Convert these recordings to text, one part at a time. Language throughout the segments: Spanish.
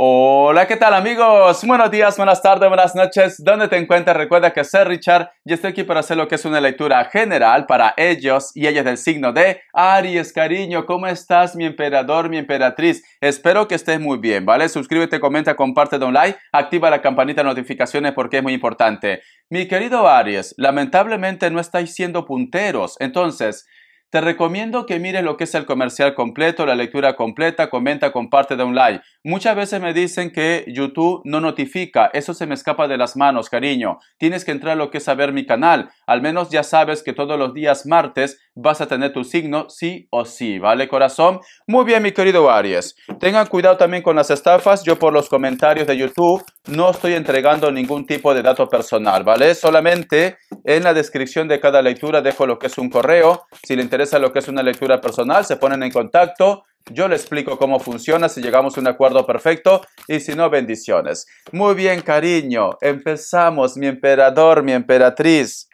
Hola, ¿qué tal amigos? Buenos días, buenas tardes, buenas noches. ¿Dónde te encuentras? Recuerda que soy Richard y estoy aquí para hacer lo que es una lectura general para ellos y ellas del signo de Aries. Cariño, ¿cómo estás, mi emperador, mi emperatriz? Espero que estés muy bien, ¿vale? Suscríbete, comenta, comparte, da un like, activa la campanita de notificaciones porque es muy importante. Mi querido Aries, lamentablemente no estáis siendo punteros, entonces te recomiendo que mires lo que es el comercial completo, la lectura completa, comenta, comparte, da un like. Muchas veces me dicen que YouTube no notifica, eso se me escapa de las manos, cariño. Tienes que entrar a lo que es a ver mi canal. Al menos ya sabes que todos los días martes vas a tener tu signo sí o sí, ¿vale, corazón? Muy bien, mi querido Aries. Tengan cuidado también con las estafas. Yo por los comentarios de YouTube no estoy entregando ningún tipo de dato personal, ¿vale? Solamente en la descripción de cada lectura dejo lo que es un correo. Si le interesa lo que es una lectura personal, se ponen en contacto. Yo le explico cómo funciona, si llegamos a un acuerdo perfecto y si no, bendiciones. Muy bien, cariño. Empezamos, mi emperador, mi emperatriz.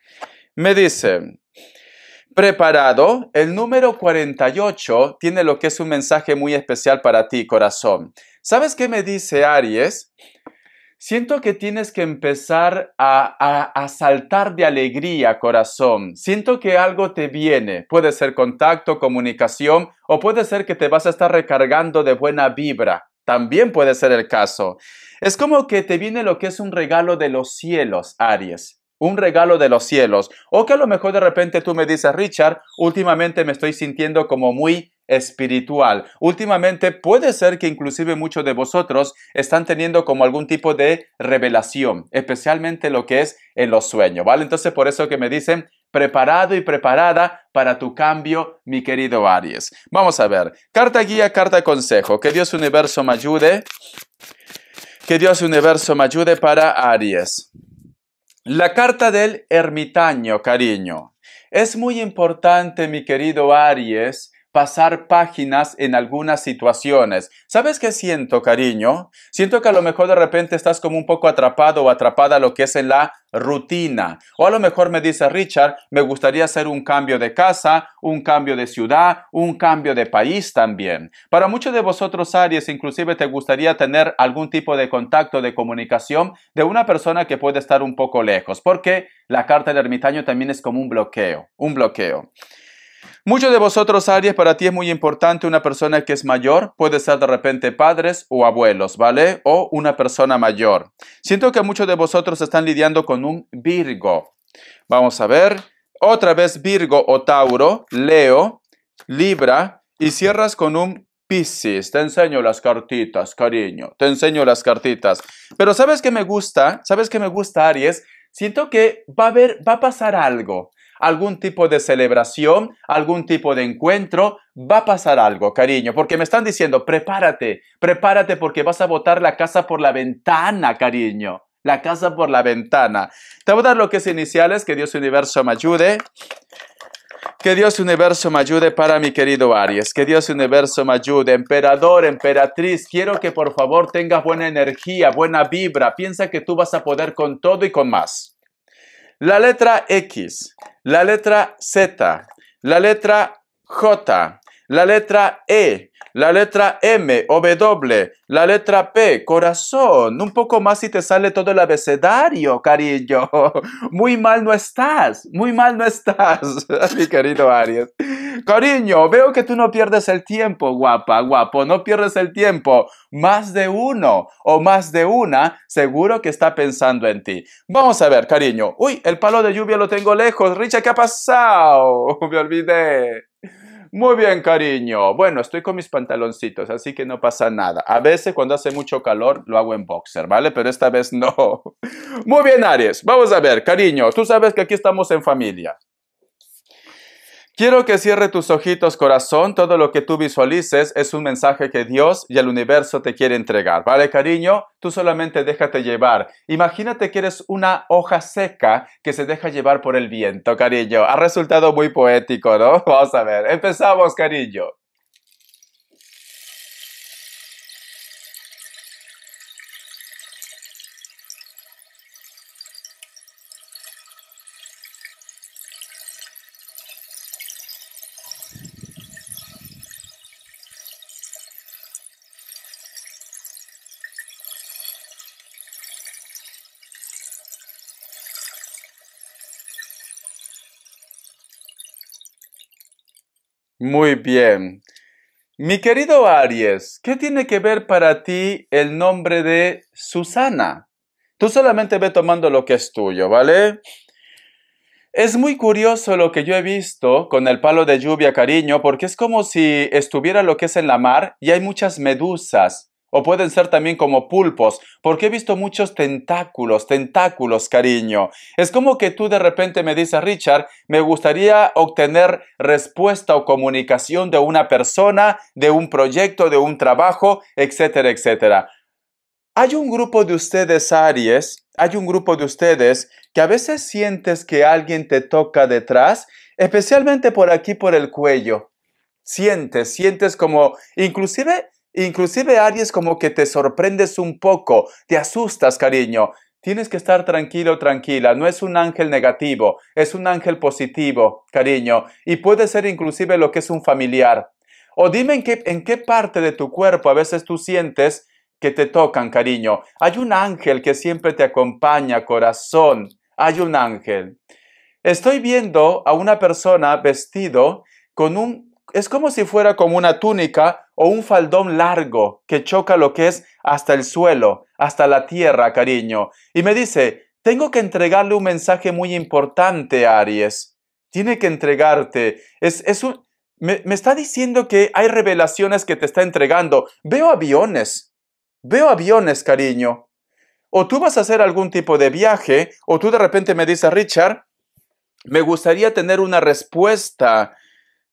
Me dice, preparado, el número 48 tiene lo que es un mensaje muy especial para ti, corazón. ¿Sabes qué me dice Aries? Siento que tienes que empezar a saltar de alegría, corazón. Siento que algo te viene. Puede ser contacto, comunicación, o puede ser que te vas a estar recargando de buena vibra. También puede ser el caso. Es como que te viene lo que es un regalo de los cielos, Aries. Un regalo de los cielos. O que a lo mejor de repente tú me dices, Richard, últimamente me estoy sintiendo como muy espiritual. Últimamente puede ser que inclusive muchos de vosotros están teniendo como algún tipo de revelación, especialmente lo que es en los sueños, ¿vale? Entonces por eso que me dicen preparado y preparada para tu cambio, mi querido Aries. Vamos a ver, carta guía, carta consejo. Que Dios universo me ayude. Que Dios universo me ayude para Aries. La carta del ermitaño, cariño. Es muy importante, mi querido Aries, pasar páginas en algunas situaciones. ¿Sabes qué siento, cariño? Siento que a lo mejor de repente estás como un poco atrapado o atrapada a lo que es en la rutina. O a lo mejor me dice Richard, me gustaría hacer un cambio de casa, un cambio de ciudad, un cambio de país también. Para muchos de vosotros, Aries, inclusive te gustaría tener algún tipo de contacto, de comunicación de una persona que puede estar un poco lejos, porque la carta del ermitaño también es como un bloqueo, un bloqueo. Muchos de vosotros, Aries, para ti es muy importante una persona que es mayor, puede ser de repente padres o abuelos, ¿vale? O una persona mayor. Siento que muchos de vosotros están lidiando con un Virgo. Vamos a ver. Otra vez Virgo o Tauro, Leo, Libra y cierras con un Piscis. Te enseño las cartitas, cariño. Te enseño las cartitas. Pero ¿sabes qué me gusta? ¿Sabes qué me gusta, Aries? Siento que va a pasar algo. Algún tipo de celebración, algún tipo de encuentro, va a pasar algo, cariño, porque me están diciendo, prepárate, prepárate porque vas a botar la casa por la ventana, cariño. La casa por la ventana. Te voy a dar lo que es iniciales, que Dios universo me ayude. Que Dios universo me ayude para mi querido Aries. Que Dios universo me ayude. Emperador, emperatriz, quiero que por favor tengas buena energía, buena vibra. Piensa que tú vas a poder con todo y con más. La letra X, la letra Z, la letra J, la letra E, la letra M o W, la letra P, corazón. Un poco más y te sale todo el abecedario, cariño. Muy mal no estás, muy mal no estás, mi querido Aries. Cariño, veo que tú no pierdes el tiempo, guapa, guapo, no pierdes el tiempo. Más de uno o más de una seguro que está pensando en ti. Vamos a ver, cariño. Uy, el palo de lluvia lo tengo lejos. Richard, ¿qué ha pasado? Me olvidé. Muy bien, cariño. Bueno, estoy con mis pantaloncitos, así que no pasa nada. A veces cuando hace mucho calor lo hago en boxer, ¿vale? Pero esta vez no. Muy bien, Aries. Vamos a ver, cariño. Tú sabes que aquí estamos en familia. Quiero que cierre tus ojitos, corazón. Todo lo que tú visualices es un mensaje que Dios y el universo te quiere entregar. ¿Vale, cariño? Tú solamente déjate llevar. Imagínate que eres una hoja seca que se deja llevar por el viento, cariño. Ha resultado muy poético, ¿no? Vamos a ver. Empezamos, cariño. Muy bien. Mi querido Aries, ¿qué tiene que ver para ti el nombre de Susana? Tú solamente ve tomando lo que es tuyo, ¿vale? Es muy curioso lo que yo he visto con el palo de lluvia, cariño, porque es como si estuviera lo que es en la mar y hay muchas medusas, o pueden ser también como pulpos, porque he visto muchos tentáculos, cariño. Es como que tú de repente me dices, Richard, me gustaría obtener respuesta o comunicación de una persona, de un proyecto, de un trabajo, etcétera, etcétera. Hay un grupo de ustedes, Aries, hay un grupo de ustedes que a veces sientes que alguien te toca detrás, especialmente por aquí, por el cuello. Sientes como, inclusive Aries, como que te sorprendes un poco, te asustas, cariño. Tienes que estar tranquilo, tranquila. No es un ángel negativo, es un ángel positivo, cariño. Y puede ser inclusive lo que es un familiar. O dime en qué parte de tu cuerpo a veces tú sientes que te tocan, cariño. Hay un ángel que siempre te acompaña, corazón. Hay un ángel. Estoy viendo a una persona vestido con es como si fuera como una túnica o un faldón largo que choca lo que es hasta el suelo, hasta la tierra, cariño. Y me dice, tengo que entregarle un mensaje muy importante, Aries. Tiene que entregarte. Me está diciendo que hay revelaciones que te está entregando. Veo aviones, cariño. O tú vas a hacer algún tipo de viaje, o tú de repente me dices, Richard, me gustaría tener una respuesta.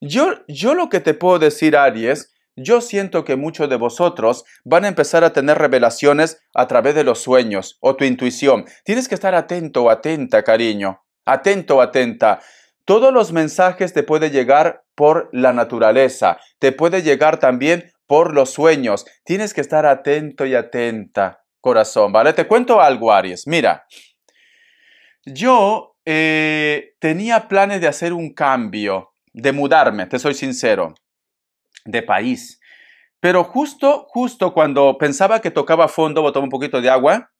Yo lo que te puedo decir, Aries, yo siento que muchos de vosotros van a empezar a tener revelaciones a través de los sueños o tu intuición. Tienes que estar atento o atenta, cariño. Atento o atenta. Todos los mensajes te pueden llegar por la naturaleza. Te puede llegar también por los sueños. Tienes que estar atento y atenta, corazón, ¿vale? Te cuento algo, Aries. Mira, yo tenía planes de hacer un cambio, de mudarme, te soy sincero, de país. Pero justo cuando pensaba que tocaba fondo, botaba un poquito de agua,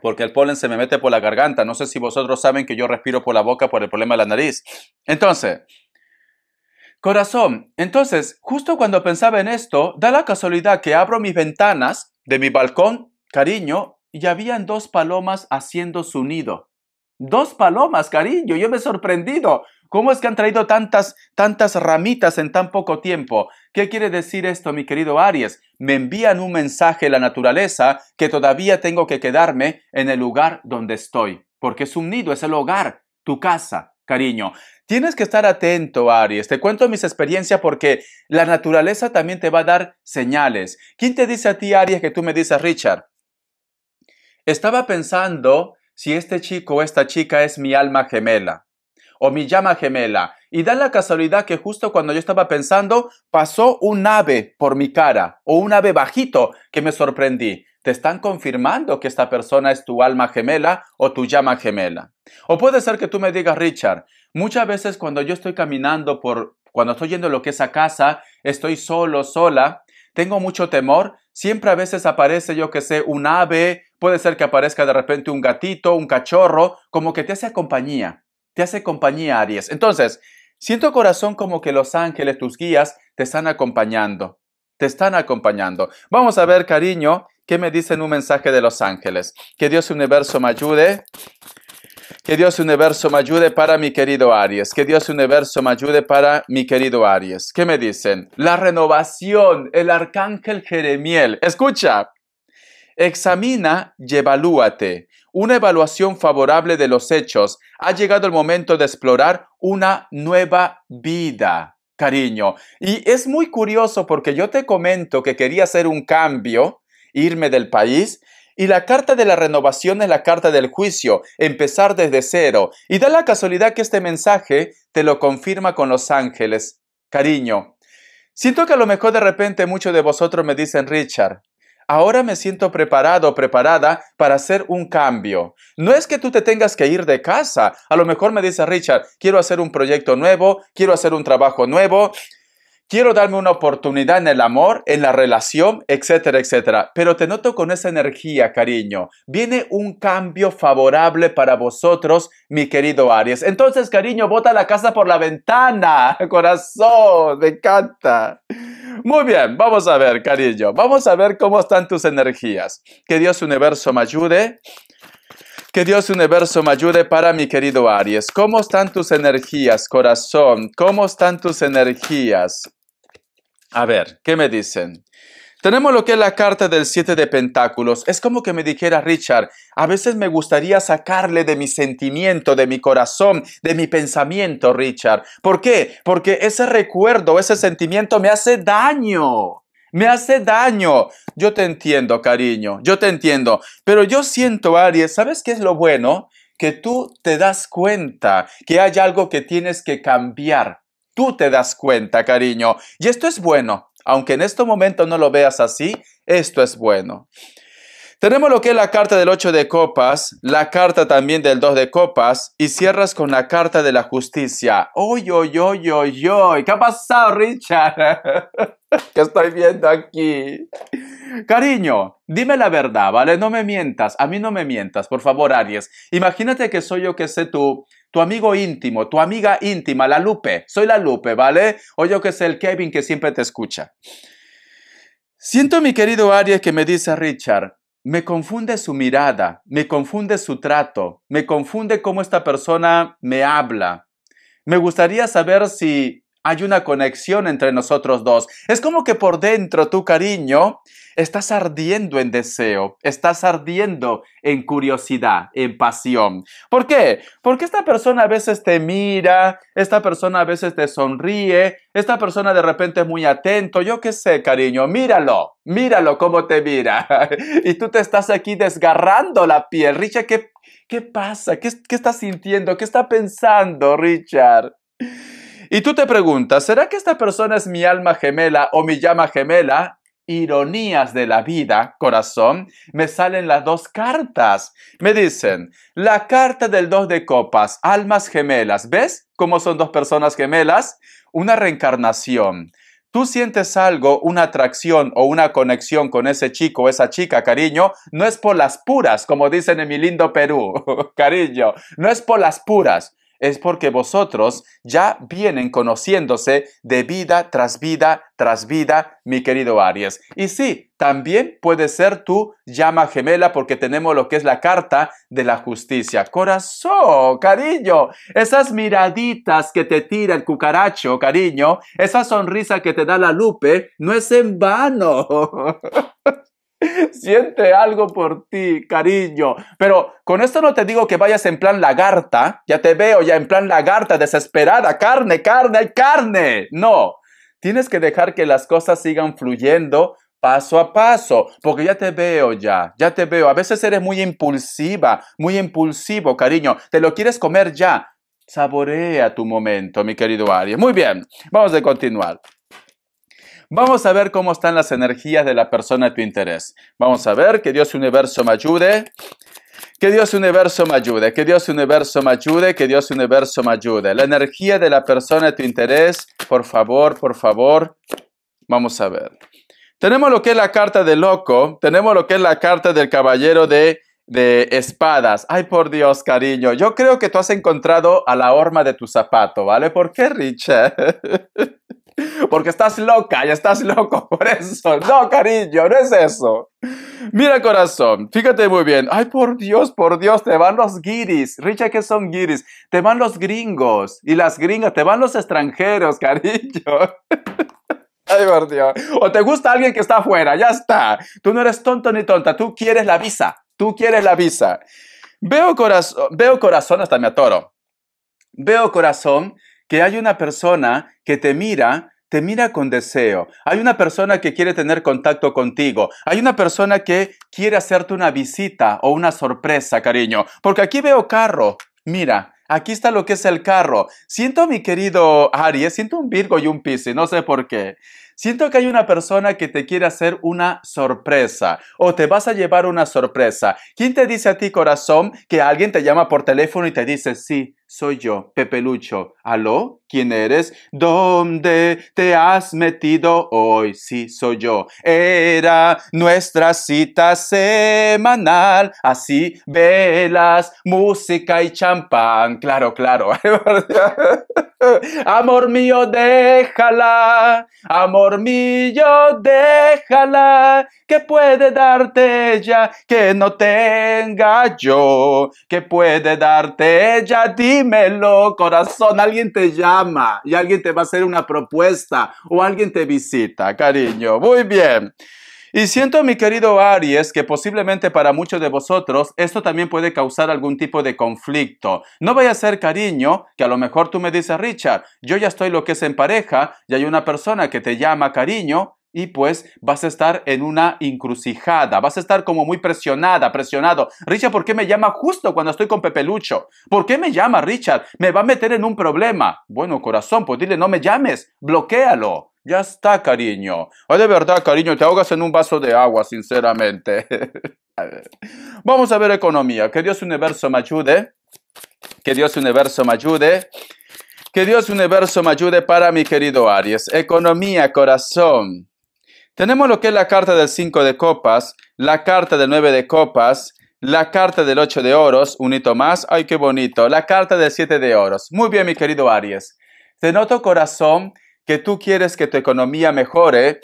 porque el polen se me mete por la garganta. No sé si vosotros saben que yo respiro por la boca por el problema de la nariz. Entonces, corazón, justo cuando pensaba en esto, da la casualidad que abro mis ventanas de mi balcón, cariño, y habían dos palomas haciendo su nido. Dos palomas, cariño, yo me he sorprendido. ¿Cómo es que han traído tantas ramitas en tan poco tiempo? ¿Qué quiere decir esto, mi querido Aries? Me envían un mensaje de la naturaleza que todavía tengo que quedarme en el lugar donde estoy, porque es un nido, es el hogar, tu casa, cariño. Tienes que estar atento, Aries. Te cuento mis experiencias porque la naturaleza también te va a dar señales. ¿Quién te dice a ti, Aries, que tú me dices, Richard? Estaba pensando si este chico o esta chica es mi alma gemela o mi llama gemela. Y da la casualidad que justo cuando yo estaba pensando, pasó un ave por mi cara o un ave bajito que me sorprendí. Te están confirmando que esta persona es tu alma gemela o tu llama gemela. O puede ser que tú me digas, Richard, muchas veces cuando yo estoy caminando cuando estoy yendo a lo que es a casa, estoy solo, sola, tengo mucho temor. Siempre a veces aparece, yo que sé, un ave, puede ser que aparezca de repente un gatito, un cachorro, como que te hace compañía. Te hace compañía, Aries. Entonces, siento corazón como que los ángeles, tus guías, te están acompañando. Te están acompañando. Vamos a ver, cariño, qué me dicen un mensaje de los ángeles. Que Dios universo me ayude. Que Dios universo me ayude para mi querido Aries. Que Dios universo me ayude para mi querido Aries. ¿Qué me dicen? La renovación, el arcángel Jeremiel. Escucha. Examina y evalúate. Una evaluación favorable de los hechos. Ha llegado el momento de explorar una nueva vida, cariño. Y es muy curioso porque yo te comento que quería hacer un cambio, irme del país, y la carta de la renovación es la carta del juicio, empezar desde cero. Y da la casualidad que este mensaje te lo confirma con los ángeles, cariño. Siento que a lo mejor de repente muchos de vosotros me dicen, Richard, ahora me siento preparado o preparada para hacer un cambio. No es que tú te tengas que ir de casa. A lo mejor me dice, Richard, quiero hacer un proyecto nuevo, quiero hacer un trabajo nuevo, Quiero darme una oportunidad en el amor, en la relación, etcétera, etcétera. Pero te noto con esa energía, cariño. Viene un cambio favorable para vosotros, mi querido Aries. Entonces, cariño, bota la casa por la ventana. Corazón, me encanta. Muy bien, vamos a ver, cariño. Vamos a ver cómo están tus energías. Que Dios Universo me ayude. Que Dios Universo me ayude para mi querido Aries. ¿Cómo están tus energías, corazón? ¿Cómo están tus energías? A ver, ¿qué me dicen? Tenemos lo que es la carta del 7 de Pentáculos. Es como que me dijera Richard, a veces me gustaría sacarle de mi sentimiento, de mi corazón, de mi pensamiento, Richard. ¿Por qué? Porque ese recuerdo, ese sentimiento me hace daño. Me hace daño. Yo te entiendo, cariño. Yo te entiendo. Pero yo siento, Aries, ¿sabes qué es lo bueno? Que tú te das cuenta que hay algo que tienes que cambiar. Tú te das cuenta, cariño. Y esto es bueno. Aunque en este momento no lo veas así, esto es bueno. Tenemos lo que es la carta del 8 de copas, la carta también del 2 de copas y cierras con la carta de la justicia. ¡Oy, oy, oy, oy, oy! ¿Qué ha pasado, Richard? ¿Qué estoy viendo aquí? Cariño, dime la verdad, ¿vale? No me mientas. A mí no me mientas, por favor, Aries. Imagínate que soy yo que sé tu amigo íntimo, tu amiga íntima, la Lupe. Soy la Lupe, ¿vale? O yo que sé el Kevin que siempre te escucha. Siento, mi querido Aries, que me dice Richard, me confunde su mirada, me confunde su trato, me confunde cómo esta persona me habla. Me gustaría saber si hay una conexión entre nosotros dos. Es como que por dentro, tu cariño, estás ardiendo en deseo, estás ardiendo en curiosidad, en pasión. ¿Por qué? Porque esta persona a veces te mira, esta persona a veces te sonríe, esta persona de repente es muy atento. Yo qué sé, cariño, míralo, míralo cómo te mira. Y tú te estás aquí desgarrando la piel. Richard, ¿qué pasa? ¿Qué estás sintiendo? ¿Qué está pensando, Richard? Y tú te preguntas, ¿será que esta persona es mi alma gemela o mi llama gemela? Ironías de la vida, corazón, me salen las dos cartas. Me dicen, la carta del 2 de copas, almas gemelas. ¿Ves cómo son dos personas gemelas? Una reencarnación. Tú sientes algo, una atracción o una conexión con ese chico o esa chica, cariño, no es por las puras, como dicen en mi lindo Perú, cariño, no es por las puras. Es porque vosotros ya vienen conociéndose de vida tras vida tras vida, mi querido Aries. Y sí, también puede ser tu llama gemela porque tenemos lo que es la carta de la justicia. Corazón, cariño, esas miraditas que te tira el cucaracho, cariño, esa sonrisa que te da la Lupe, no es en vano. Siente algo por ti, cariño. Pero con esto no te digo que vayas en plan lagarta. Ya te veo ya en plan lagarta, desesperada. Carne, carne, hay carne. No. Tienes que dejar que las cosas sigan fluyendo paso a paso. Porque ya te veo ya te veo. A veces eres muy impulsiva, muy impulsivo, cariño. Te lo quieres comer ya. Saborea tu momento, mi querido Aries. Muy bien. Vamos a continuar. Vamos a ver cómo están las energías de la persona de tu interés. Vamos a ver, que Dios Universo me ayude. Que Dios Universo me ayude, que Dios Universo me ayude, que Dios Universo me ayude. La energía de la persona de tu interés, por favor, por favor. Vamos a ver. Tenemos lo que es la carta del loco, tenemos lo que es la carta del caballero de espadas. Ay, por Dios, cariño. Yo creo que tú has encontrado a la horma de tu zapato, ¿vale? ¿Por qué, Richard? Porque estás loca y estás loco por eso. No, cariño, no es eso. Mira, corazón, fíjate muy bien. Ay, por Dios, te van los guiris. Richard, ¿qué son guiris? Te van los gringos y las gringas, te van los extranjeros, cariño. Ay, por Dios. O te gusta alguien que está afuera, ya está. Tú no eres tonto ni tonta, tú quieres la visa. Tú quieres la visa. Veo corazón, hasta me atoro. Veo, corazón, que hay una persona que te mira con deseo. Hay una persona que quiere tener contacto contigo. Hay una persona que quiere hacerte una visita o una sorpresa, cariño. Porque aquí veo carro. Mira, aquí está lo que es el carro. Siento, mi querido Aries, siento un Virgo y un Piscis, no sé por qué. Siento que hay una persona que te quiere hacer una sorpresa o te vas a llevar una sorpresa. ¿Quién te dice a ti, corazón, que alguien te llama por teléfono y te dice, sí, soy yo, Pepe Lucho? ¿Aló? ¿Quién eres? ¿Dónde te has metido hoy? Sí, soy yo. Era nuestra cita semanal. Así, velas, música y champán. Claro, claro. Amor mío, déjala. Amor mío, déjala. ¿Qué puede darte ella que no tenga yo? ¿Qué puede darte ella? Dímelo, corazón. Alguien te llama y alguien te va a hacer una propuesta o alguien te visita, cariño. Muy bien. Y siento, mi querido Aries, que posiblemente para muchos de vosotros esto también puede causar algún tipo de conflicto. No vaya a ser, cariño, que a lo mejor tú me dices, Richard, yo ya estoy lo que es en pareja y hay una persona que te llama cariño y pues vas a estar en una encrucijada, vas a estar como muy presionado. Richard, ¿por qué me llama justo cuando estoy con Pepe Lucho? ¿Por qué me llama, Richard? Me va a meter en un problema. Bueno, corazón, pues dile, no me llames, bloquéalo. Ya está, cariño. Ay, de verdad, cariño, te ahogas en un vaso de agua, sinceramente. A ver. Vamos a ver economía. Que Dios universo me ayude. Que Dios universo me ayude. Que Dios universo me ayude para mi querido Aries. Economía, corazón. Tenemos lo que es la carta del 5 de copas, la carta del 9 de copas, la carta del 8 de oros, un hito más. Ay, qué bonito. La carta del 7 de oros. Muy bien, mi querido Aries. Te noto, corazón, que tú quieres que tu economía mejore,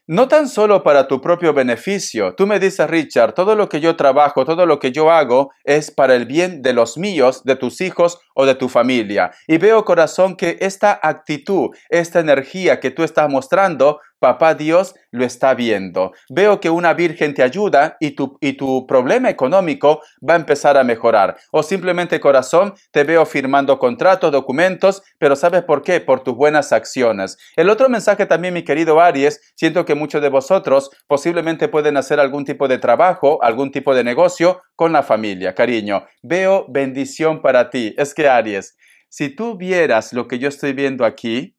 no tan solo para tu propio beneficio. Tú me dices, Richard, todo lo que yo trabajo, todo lo que yo hago es para el bien de los míos, de tus hijos o de tu familia. Y veo, corazón, que esta actitud, esta energía que tú estás mostrando, Papá Dios lo está viendo. Veo que una virgen te ayuda y tu problema económico va a empezar a mejorar. O simplemente, corazón, te veo firmando contratos, documentos, pero ¿sabes por qué? Por tus buenas acciones. El otro mensaje también, mi querido Aries, siento que muchos de vosotros posiblemente pueden hacer algún tipo de trabajo, algún tipo de negocio con la familia. Cariño, veo bendición para ti. Es que, Aries, si tú vieras lo que yo estoy viendo aquí,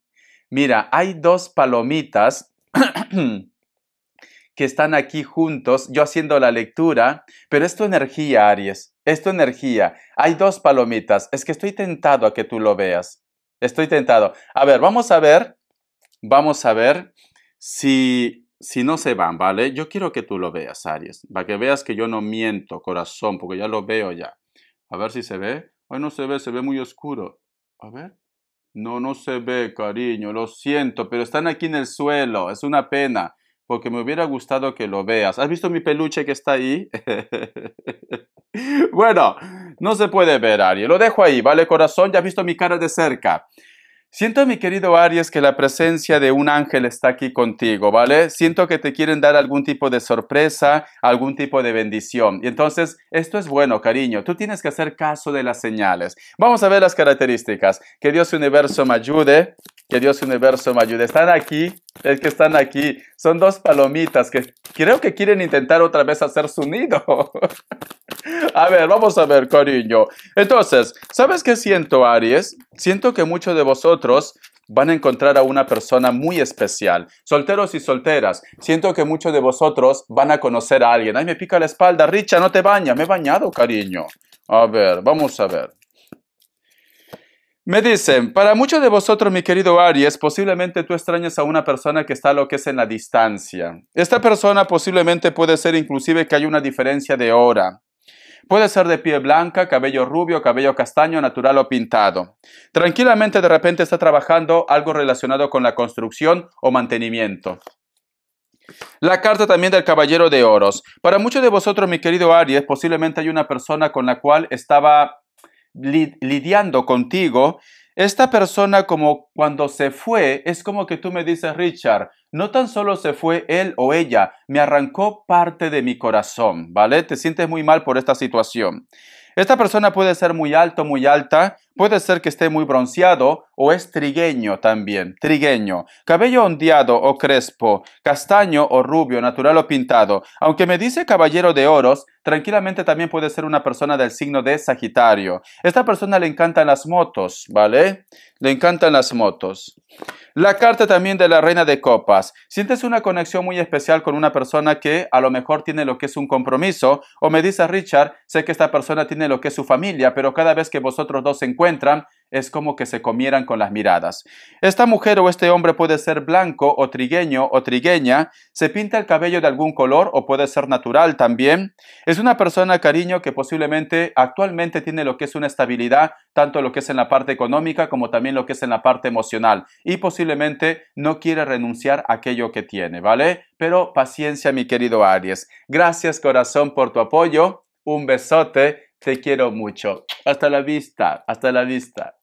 mira, hay dos palomitas que están aquí juntos, yo haciendo la lectura, pero es tu energía, Aries, es tu energía. Hay dos palomitas, es que estoy tentado a que tú lo veas. Estoy tentado. A ver, vamos a ver si no se van, ¿vale? Yo quiero que tú lo veas, Aries, para que veas que yo no miento, corazón, porque ya lo veo ya. A ver si se ve. Ay, no se ve muy oscuro. A ver. No, no se ve, cariño, lo siento, pero están aquí en el suelo, es una pena, porque me hubiera gustado que lo veas. ¿Has visto mi peluche que está ahí? Bueno, no se puede ver, Aries, lo dejo ahí, ¿vale, corazón? Ya has visto mi cara de cerca. Siento, mi querido Aries, que la presencia de un ángel está aquí contigo, ¿vale? Siento que te quieren dar algún tipo de sorpresa, algún tipo de bendición. Y entonces, esto es bueno, cariño. Tú tienes que hacer caso de las señales. Vamos a ver las características. Que Dios universo me ayude. Que Dios universo me ayude. Están aquí. Es que están aquí. Son dos palomitas que creo que quieren intentar otra vez hacer su nido. A ver, vamos a ver, cariño. Entonces, ¿sabes qué siento, Aries? Siento que muchos de vosotros van a encontrar a una persona muy especial. Solteros y solteras, siento que muchos de vosotros van a conocer a alguien. Ay, me pica la espalda. Richa, no te bañas. Me he bañado, cariño. A ver, vamos a ver. Me dicen, para muchos de vosotros, mi querido Aries, posiblemente tú extrañas a una persona que está lo que es en la distancia. Esta persona posiblemente puede ser inclusive que haya una diferencia de hora. Puede ser de piel blanca, cabello rubio, cabello castaño, natural o pintado. Tranquilamente de repente está trabajando algo relacionado con la construcción o mantenimiento. La carta también del Caballero de Oros. Para muchos de vosotros, mi querido Aries, posiblemente hay una persona con la cual estaba lidiando contigo. Esta persona, como cuando se fue, es como que tú me dices, Richard, no tan solo se fue él o ella, me arrancó parte de mi corazón, ¿vale? Te sientes muy mal por esta situación. Esta persona puede ser muy alto, muy alta, Puede ser que esté muy bronceado o es trigueño también, trigueño. Cabello ondeado o crespo, castaño o rubio, natural o pintado. Aunque me dice caballero de oros, tranquilamente también puede ser una persona del signo de Sagitario. Esta persona le encantan las motos, ¿vale? Le encantan las motos. La carta también de la Reina de Copas. Sientes una conexión muy especial con una persona que a lo mejor tiene lo que es un compromiso, o me dice Richard, sé que esta persona tiene lo que es su familia, pero cada vez que vosotros dos se encuentran, es como que se comieran con las miradas. Esta mujer o este hombre puede ser blanco o trigueño o trigueña, se pinta el cabello de algún color o puede ser natural también. Es una persona, cariño, que posiblemente actualmente tiene lo que es una estabilidad, tanto lo que es en la parte económica como también lo que es en la parte emocional, y posiblemente no quiere renunciar a aquello que tiene, ¿vale? Pero paciencia, mi querido Aries. Gracias, corazón, por tu apoyo. Un besote. Te quiero mucho. Hasta la vista. Hasta la vista.